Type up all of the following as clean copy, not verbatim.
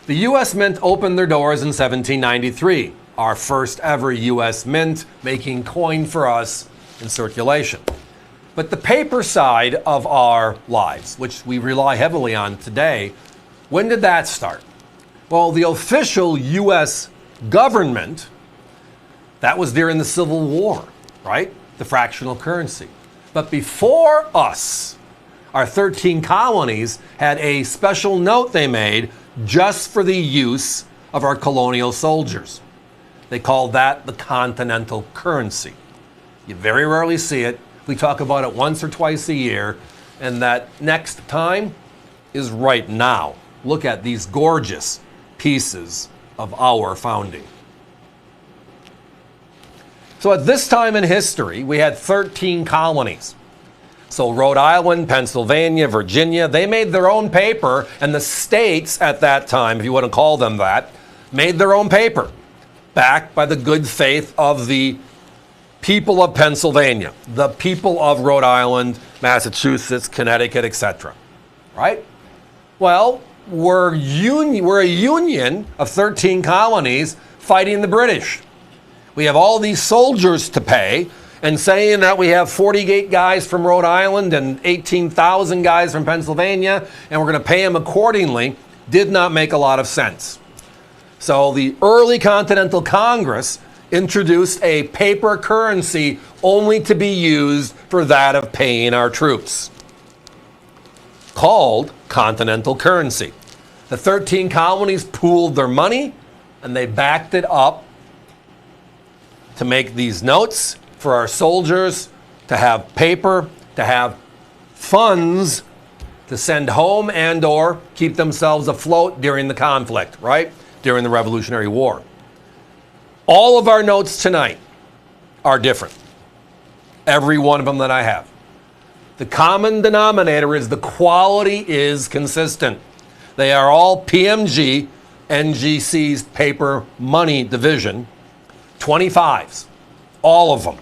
The U.S. Mint opened their doors in 1793, our first ever U.S. Mint, making coin for us in circulation. But the paper side of our lives, which we rely heavily on today, when did that start? Well, the official U.S. government, that was during the Civil War, right? The fractional currency. But before us, our 13 colonies had a special note they made just for the use of our colonial soldiers. They called that the Continental currency. You very rarely see it. We talk about it once or twice a year, and that next time is right now. Look at these gorgeous pieces of our founding. So at this time in history, we had 13 colonies. So Rhode Island, Pennsylvania, Virginia, they made their own paper, and the states at that time, if you want to call them that, made their own paper, backed by the good faith of the people of Pennsylvania, the people of Rhode Island, Massachusetts, Connecticut, etc. Right? Well, we're a union of 13 colonies fighting the British. We have all these soldiers to pay, and saying that we have 48 guys from Rhode Island and 18,000 guys from Pennsylvania, and we're going to pay them accordingly, did not make a lot of sense. So the early Continental Congress introduced a paper currency only to be used for that of paying our troops, called Continental currency. The 13 colonies pooled their money, and they backed it up to make these notes for our soldiers, to have paper, to have funds to send home and or keep themselves afloat during the conflict, right? During the Revolutionary War. All of our notes tonight are different. Every one of them that I have. The common denominator is the quality is consistent. They are all PMG, NGC's paper money division, 25s, all of them.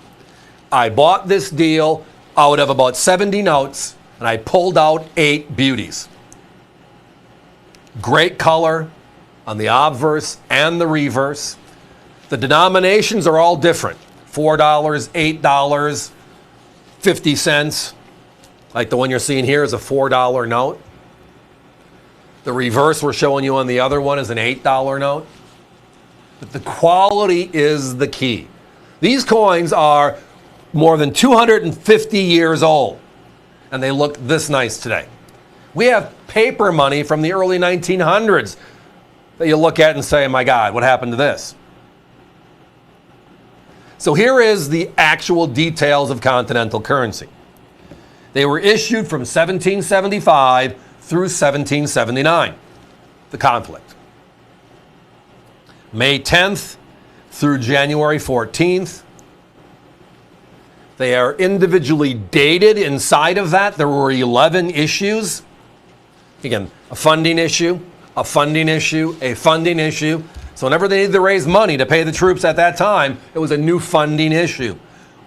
I bought this deal out of about 70 notes, and I pulled out 8 beauties. Great color on the obverse and the reverse. The denominations are all different. $4, $8, 50 cents. Like the one you're seeing here is a $4 note. The reverse we're showing you on the other one is an $8 note. But the quality is the key. These coins are more than 250 years old, and they look this nice today. We have paper money from the early 1900s that you look at and say, my God, what happened to this? So here is the actual details of Continental currency. They were issued from 1775 through 1779, the conflict. May 10th through January 14th. They are individually dated. Inside of that, there were 11 issues. Again, a funding issue, a funding issue, a funding issue. So whenever they needed to raise money to pay the troops at that time, it was a new funding issue.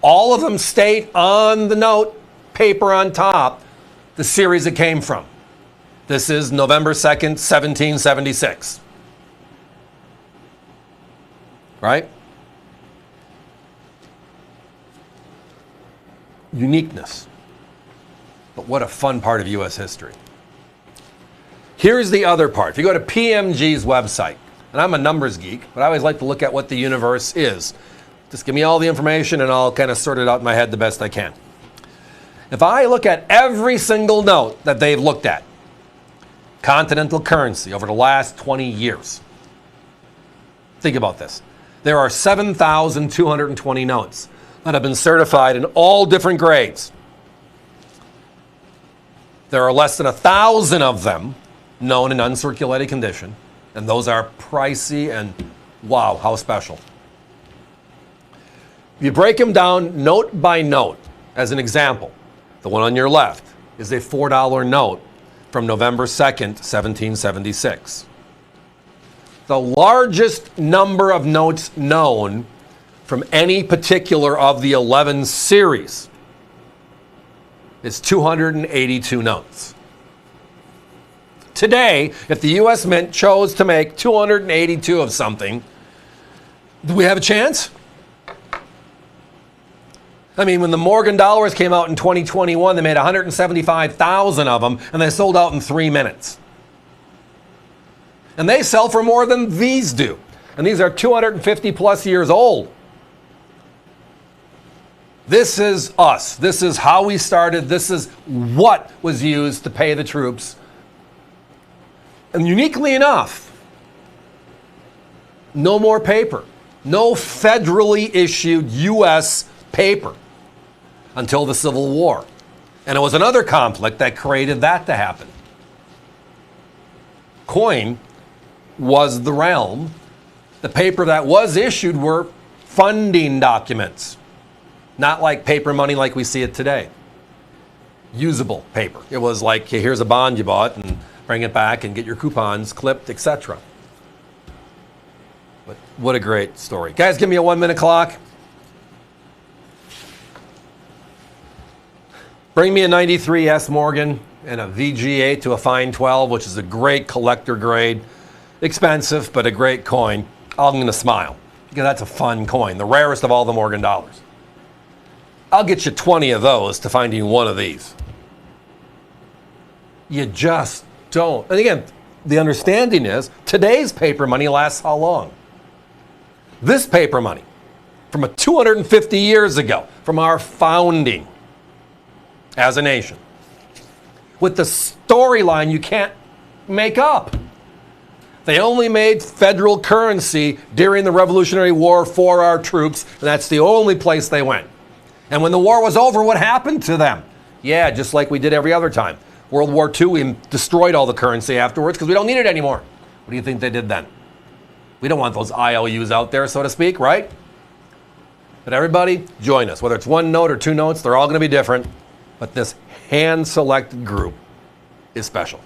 All of them state on the note, paper on top, the series it came from. This is November 2nd, 1776. Right? Uniqueness. But what a fun part of U.S. history. Here's the other part. If you go to PMG's website, and I'm a numbers geek, but I always like to look at what the universe is. Just give me all the information and I'll kind of sort it out in my head the best I can. If I look at every single note that they've looked at, Continental currency over the last 20 years, think about this. There are 7,220 notes that have been certified in all different grades. There are less than 1,000 of them known in uncirculated condition, and those are pricey and wow, how special. If you break them down note by note, as an example, the one on your left is a $4 note from November 2nd, 1776. The largest number of notes known from any particular of the 11 series is 282 notes. Today, if the U.S. Mint chose to make 282 of something, do we have a chance? I mean, when the Morgan dollars came out in 2021, they made 175,000 of them, and they sold out in 3 minutes. And they sell for more than these do. And these are 250 plus years old. This is us. This is how we started. This is what was used to pay the troops. And uniquely enough, no more paper. No federally issued U.S. paper until the Civil War. And it was another conflict that created that to happen. Coin was the realm. The paper that was issued were funding documents, not like paper money like we see it today. Usable paper. It was like, hey, here's a bond you bought and bring it back and get your coupons clipped, etc. But what a great story. Guys, give me a 1 minute clock. Bring me a 93 S Morgan and a VG8 to a fine 12, which is a great collector grade. Expensive, but a great coin. I'm going to smile because that's a fun coin, the rarest of all the Morgan dollars. I'll get you 20 of those to find you one of these. You just don't. And again, the understanding is today's paper money lasts how long? This paper money from 250 years ago, from our founding as a nation, with the storyline you can't make up. They only made federal currency during the Revolutionary War for our troops, and that's the only place they went. And when the war was over, what happened to them? Yeah, just like we did every other time. World War II, we destroyed all the currency afterwards because we don't need it anymore. What do you think they did then? We don't want those IOUs out there, so to speak, right? But everybody, join us. Whether it's one note or two notes, they're all going to be different. But this hand-selected group is special.